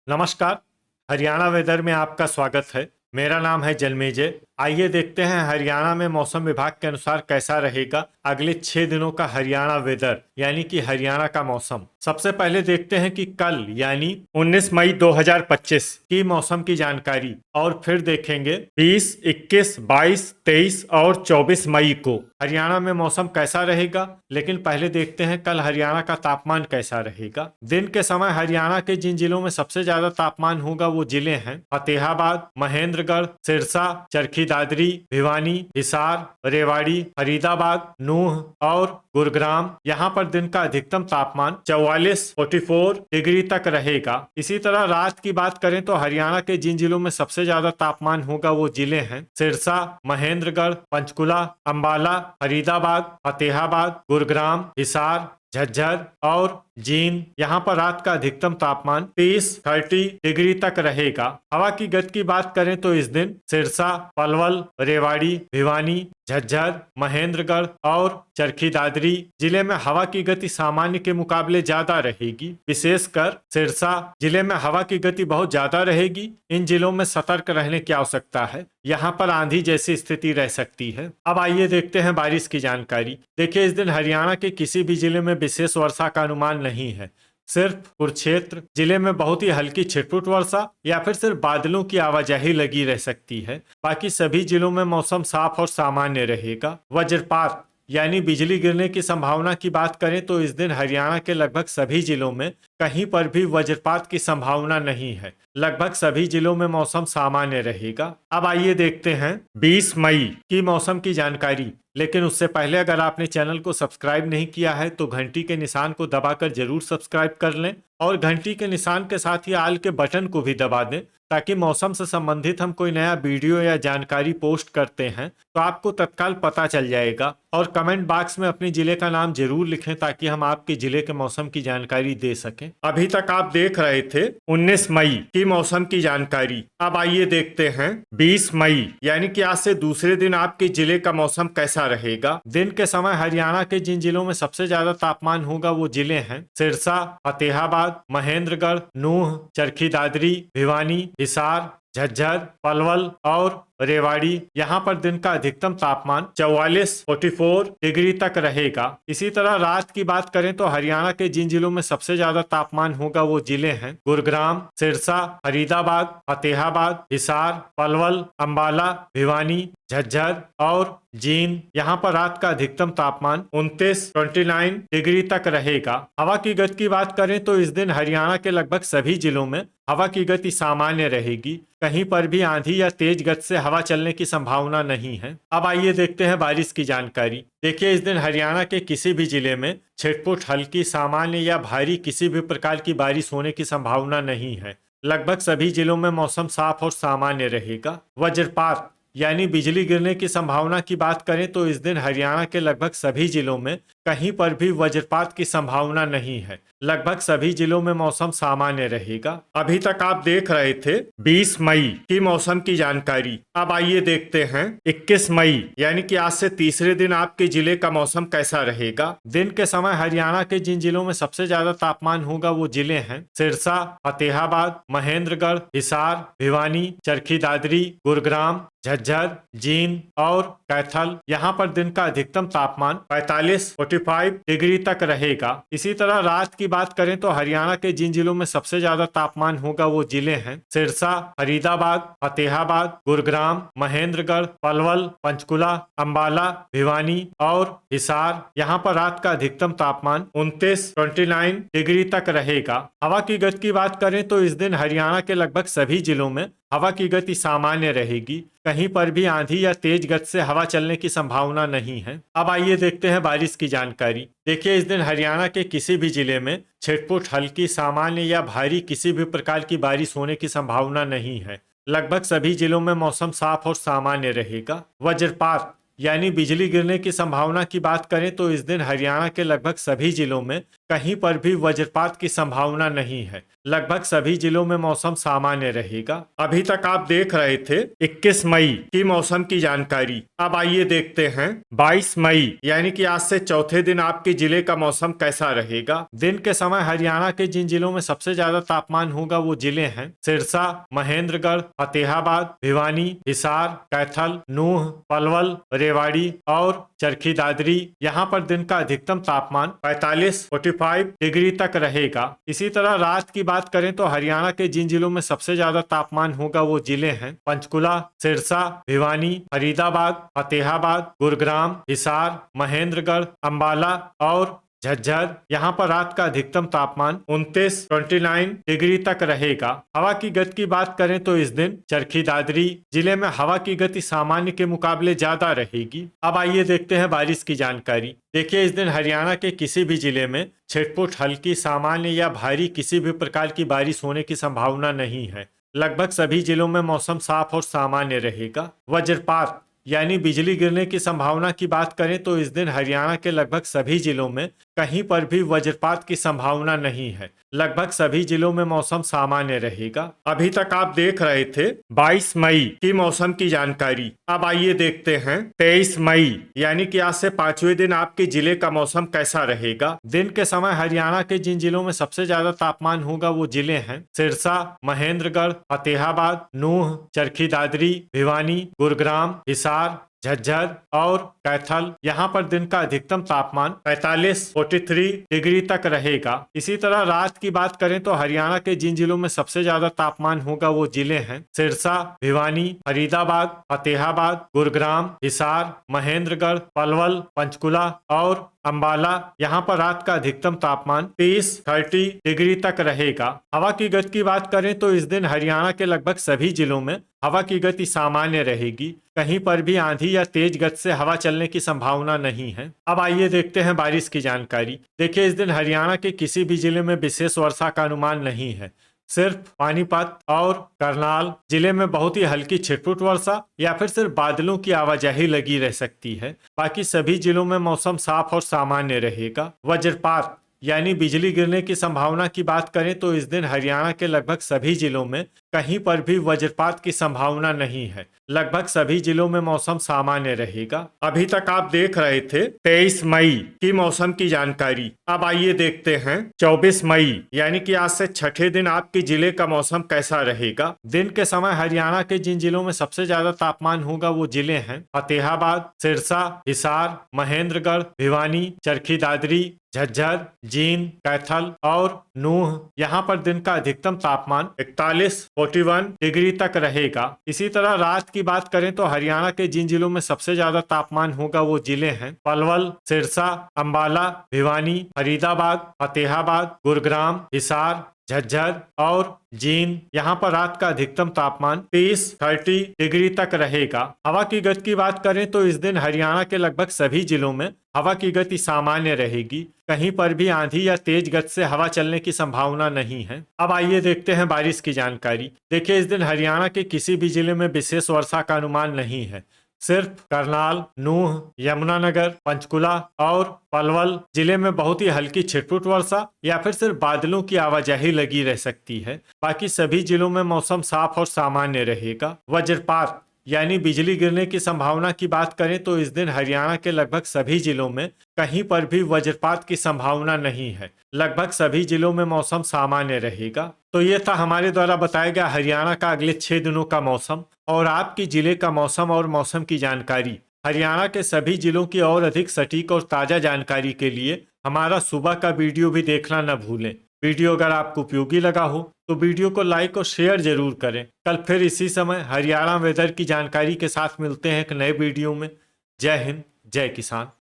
नमस्कार। हरियाणा वेदर में आपका स्वागत है। मेरा नाम है जन्मेजय। आइए देखते हैं हरियाणा में मौसम विभाग के अनुसार कैसा रहेगा अगले 6 दिनों का हरियाणा वेदर यानी कि हरियाणा का मौसम। सबसे पहले देखते हैं कि कल यानी 19 मई 2025 की मौसम की जानकारी और फिर देखेंगे 20, 21, 22, 23 और 24 मई को हरियाणा में मौसम कैसा रहेगा। लेकिन पहले देखते हैं कल हरियाणा का तापमान कैसा रहेगा। दिन के समय हरियाणा के जिन जिलों में सबसे ज्यादा तापमान होगा वो जिले हैं फतेहाबाद, महेंद्रगढ़, सिरसा, चरखी दादरी, भिवानी, हिसार, रेवाड़ी, फरीदाबाद, नूंह और गुरुग्राम। यहाँ पर दिन का अधिकतम तापमान 44 डिग्री तक रहेगा। इसी तरह रात की बात करें तो हरियाणा के जिन जिलों में सबसे ज्यादा तापमान होगा वो जिले हैं सिरसा, महेंद्रगढ़, पंचकुला, अंबाला, फरीदाबाद, फतेहाबाद, गुरुग्राम, हिसार, झज्जर और जींद। यहाँ पर रात का अधिकतम तापमान 30 डिग्री तक रहेगा। हवा की गति की बात करें तो इस दिन सिरसा, पलवल, रेवाड़ी, भिवानी, झज्जर, महेंद्रगढ़ और चरखी दादरी जिले में हवा की गति सामान्य के मुकाबले ज्यादा रहेगी। विशेषकर सिरसा जिले में हवा की गति बहुत ज्यादा रहेगी। इन जिलों में सतर्क रहने की आवश्यकता है। यहाँ पर आंधी जैसी स्थिति रह सकती है। अब आइए देखते हैं बारिश की जानकारी। देखिए, इस दिन हरियाणा के किसी भी जिले में विशेष वर्षा का अनुमान नहीं है। सिर्फ कुरुक्षेत्र जिले में बहुत ही हल्की छिटपुट वर्षा या फिर सिर्फ बादलों की आवाजाही लगी रह सकती है। बाकी सभी जिलों में मौसम साफ और सामान्य रहेगा। वज्रपात यानी बिजली गिरने की संभावना की बात करें तो इस दिन हरियाणा के लगभग सभी जिलों में कहीं पर भी वज्रपात की संभावना नहीं है। लगभग सभी जिलों में मौसम सामान्य रहेगा। अब आइए देखते हैं 20 मई की मौसम की जानकारी। लेकिन उससे पहले अगर आपने चैनल को सब्सक्राइब नहीं किया है तो घंटी के निशान को दबाकर जरूर सब्सक्राइब कर लें और घंटी के निशान के साथ ही आल के बटन को भी दबा दें ताकि मौसम से संबंधित हम कोई नया वीडियो या जानकारी पोस्ट करते हैं तो आपको तत्काल पता चल जाएगा। और कमेंट बॉक्स में अपने जिले का नाम जरूर लिखें ताकि हम आपके जिले के मौसम की जानकारी दे सकें। अभी तक आप देख रहे थे 19 मई की मौसम की जानकारी। अब आइए देखते हैं 20 मई यानी कि आज से दूसरे दिन आपके जिले का मौसम कैसा रहेगा। दिन के समय हरियाणा के जिन जिलों में सबसे ज्यादा तापमान होगा वो जिले हैं सिरसा, फतेहाबाद, महेंद्रगढ़, नूंह, चरखी दादरी, भिवानी, हिसार, झज्जर, पलवल और रेवाड़ी। यहाँ पर दिन का अधिकतम तापमान 44 डिग्री तक रहेगा। इसी तरह रात की बात करें तो हरियाणा के जिन जिलों में सबसे ज्यादा तापमान होगा वो जिले हैं गुरुग्राम, सिरसा, फरीदाबाद, फतेहाबाद, हिसार, पलवल, अंबाला, भिवानी, झज्जर और जींद। यहाँ पर रात का अधिकतम तापमान 29 डिग्री तक रहेगा। हवा की गति की बात करें तो इस दिन हरियाणा के लगभग सभी जिलों में हवा की गति सामान्य रहेगी। कहीं पर भी आंधी या तेज गति से हवा चलने की संभावना नहीं है। अब आइए देखते हैं बारिश की जानकारी। देखिए, इस दिन हरियाणा के किसी भी जिले में छिटपुट, हल्की, सामान्य या भारी किसी भी प्रकार की बारिश होने की संभावना नहीं है। लगभग सभी जिलों में मौसम साफ और सामान्य रहेगा। वज्रपात यानी बिजली गिरने की संभावना की बात करें तो इस दिन हरियाणा के लगभग सभी जिलों में कहीं पर भी वज्रपात की संभावना नहीं है। लगभग सभी जिलों में मौसम सामान्य रहेगा। अभी तक आप देख रहे थे 20 मई की मौसम की जानकारी। अब आइए देखते हैं 21 मई यानी कि आज से तीसरे दिन आपके जिले का मौसम कैसा रहेगा। दिन के समय हरियाणा के जिन जिलों में सबसे ज्यादा तापमान होगा वो जिले हैं सिरसा, फतेहाबाद, महेंद्रगढ़, हिसार, भिवानी, चरखी दादरी, गुरुग्राम, झज्जर, जींद और कैथल। यहाँ पर दिन का अधिकतम तापमान 45 डिग्री तक रहेगा। इसी तरह रात की बात करें तो हरियाणा के जिन जिलों में सबसे ज्यादा तापमान होगा वो जिले हैं सिरसा, फरीदाबाद, फतेहाबाद, गुरुग्राम, महेंद्रगढ़, पलवल, पंचकुला, अंबाला, भिवानी और हिसार। यहाँ पर रात का अधिकतम तापमान 29 डिग्री तक रहेगा। हवा की गति की बात करें तो इस दिन हरियाणा के लगभग सभी जिलों में हवा की गति सामान्य रहेगी। कहीं पर भी आंधी या तेज गति से हवा चलने की संभावना नहीं है। अब आइए देखते हैं बारिश की जानकारी। देखिए, इस दिन हरियाणा के किसी भी जिले में छिटपुट, हल्की, सामान्य या भारी किसी भी प्रकार की बारिश होने की संभावना नहीं है। लगभग सभी जिलों में मौसम साफ और सामान्य रहेगा। वज्रपात यानी बिजली गिरने की संभावना की बात करें तो इस दिन हरियाणा के लगभग सभी जिलों में कहीं पर भी वज्रपात की संभावना नहीं है। लगभग सभी जिलों में मौसम सामान्य रहेगा। अभी तक आप देख रहे थे 21 मई की मौसम की जानकारी। अब आइए देखते हैं 22 मई यानी कि आज से चौथे दिन आपके जिले का मौसम कैसा रहेगा। दिन के समय हरियाणा के जिन जिलों में सबसे ज्यादा तापमान होगा वो जिले हैं सिरसा, महेंद्रगढ़, फतेहाबाद, भिवानी, हिसार, कैथल, नूह, पलवल, रेवाड़ी और चरखी दादरी। यहाँ पर दिन का अधिकतम तापमान 45 डिग्री तक रहेगा। इसी तरह रात की बात करें तो हरियाणा के जिन जिलों में सबसे ज्यादा तापमान होगा वो जिले हैं पंचकुला, सिरसा, भिवानी, फरीदाबाद, फतेहाबाद, गुरुग्राम, हिसार, महेंद्रगढ़, अंबाला और झज्जर। यहाँ पर रात का अधिकतम तापमान 29 डिग्री तक रहेगा। हवा की गति की बात करें तो इस दिन चरखी दादरी जिले में हवा की गति सामान्य के मुकाबले ज्यादा रहेगी। अब आइए देखते हैं बारिश की जानकारी। देखिए, इस दिन हरियाणा के किसी भी जिले में छिटपुट, हल्की, सामान्य या भारी किसी भी प्रकार की बारिश होने की संभावना नहीं है। लगभग सभी जिलों में मौसम साफ और सामान्य रहेगा। वज्रपात यानी बिजली गिरने की संभावना की बात करें तो इस दिन हरियाणा के लगभग सभी जिलों में कहीं पर भी वज्रपात की संभावना नहीं है। लगभग सभी जिलों में मौसम सामान्य रहेगा। अभी तक आप देख रहे थे 22 मई की मौसम की जानकारी। अब आइए देखते हैं 23 मई यानी कि आज से 5वें दिन आपके जिले का मौसम कैसा रहेगा। दिन के समय हरियाणा के जिन जिलों में सबसे ज्यादा तापमान होगा वो जिले हैं सिरसा, महेंद्रगढ़, फतेहाबाद, नूह, चरखी दादरी, भिवानी, गुरुग्राम, हिसार, झज्जर और कैथल। यहाँ पर दिन का अधिकतम तापमान 43 डिग्री तक रहेगा। इसी तरह रात की बात करें तो हरियाणा के जिन जिलों में सबसे ज्यादा तापमान होगा वो जिले हैं सिरसा, भिवानी, फरीदाबाद, फतेहाबाद, गुरुग्राम, हिसार, महेंद्रगढ़, पलवल, पंचकुला और अंबाला। यहाँ पर रात का अधिकतम तापमान 30 डिग्री तक रहेगा। हवा की गति की बात करें तो इस दिन हरियाणा के लगभग सभी जिलों में हवा की गति सामान्य रहेगी। कहीं पर भी आंधी या तेज गति से हवा चलने की संभावना नहीं है। अब आइए देखते हैं बारिश की जानकारी। देखिए, इस दिन हरियाणा के किसी भी जिले में विशेष वर्षा का अनुमान नहीं है। सिर्फ पानीपत और करनाल जिले में बहुत ही हल्की छिटपुट वर्षा या फिर सिर्फ बादलों की आवाजाही लगी रह सकती है। बाकी सभी जिलों में मौसम साफ और सामान्य रहेगा। वज्रपात यानी बिजली गिरने की संभावना की बात करें तो इस दिन हरियाणा के लगभग सभी जिलों में कहीं पर भी वज्रपात की संभावना नहीं है। लगभग सभी जिलों में मौसम सामान्य रहेगा। अभी तक आप देख रहे थे 23 मई की मौसम की जानकारी। अब आइए देखते हैं 24 मई यानी कि आज से छठे दिन आपके जिले का मौसम कैसा रहेगा। दिन के समय हरियाणा के जिन जिलों में सबसे ज्यादा तापमान होगा वो जिले हैं फतेहाबाद, सिरसा, हिसार, महेंद्रगढ़, भिवानी, चरखी दादरी, झज्जर, जींद, कैथल और नूह। यहाँ पर दिन का अधिकतम तापमान 41 डिग्री तक रहेगा। इसी तरह रात की बात करें तो हरियाणा के जिन जिलों में सबसे ज्यादा तापमान होगा वो जिले हैं पलवल, सिरसा, अंबाला, भिवानी, फरीदाबाद, फतेहाबाद, गुरुग्राम, हिसार, झज्जर और जींद। यहाँ पर रात का अधिकतम तापमान 30 डिग्री तक रहेगा। हवा की गति की बात करें तो इस दिन हरियाणा के लगभग सभी जिलों में हवा की गति सामान्य रहेगी। कहीं पर भी आंधी या तेज गति से हवा चलने की संभावना नहीं है। अब आइए देखते हैं बारिश की जानकारी। देखिए, इस दिन हरियाणा के किसी भी जिले में विशेष वर्षा का अनुमान नहीं है। सिर्फ करनाल, नूह, यमुनानगर, पंचकुला और पलवल जिले में बहुत ही हल्की छिटपुट वर्षा या फिर सिर्फ बादलों की आवाजाही लगी रह सकती है। बाकी सभी जिलों में मौसम साफ और सामान्य रहेगा। वज्रपात यानी बिजली गिरने की संभावना की बात करें तो इस दिन हरियाणा के लगभग सभी जिलों में कहीं पर भी वज्रपात की संभावना नहीं है। लगभग सभी जिलों में मौसम सामान्य रहेगा। तो ये था हमारे द्वारा बताया गया हरियाणा का अगले 6 दिनों का मौसम और आपकी जिले का मौसम और मौसम की जानकारी। हरियाणा के सभी जिलों की और अधिक सटीक और ताजा जानकारी के लिए हमारा सुबह का वीडियो भी देखना न भूलें। वीडियो अगर आपको उपयोगी लगा हो तो वीडियो को लाइक और शेयर जरूर करें। कल फिर इसी समय हरियाणा वेदर की जानकारी के साथ मिलते हैं एक नए वीडियो में। जय हिंद, जय किसान।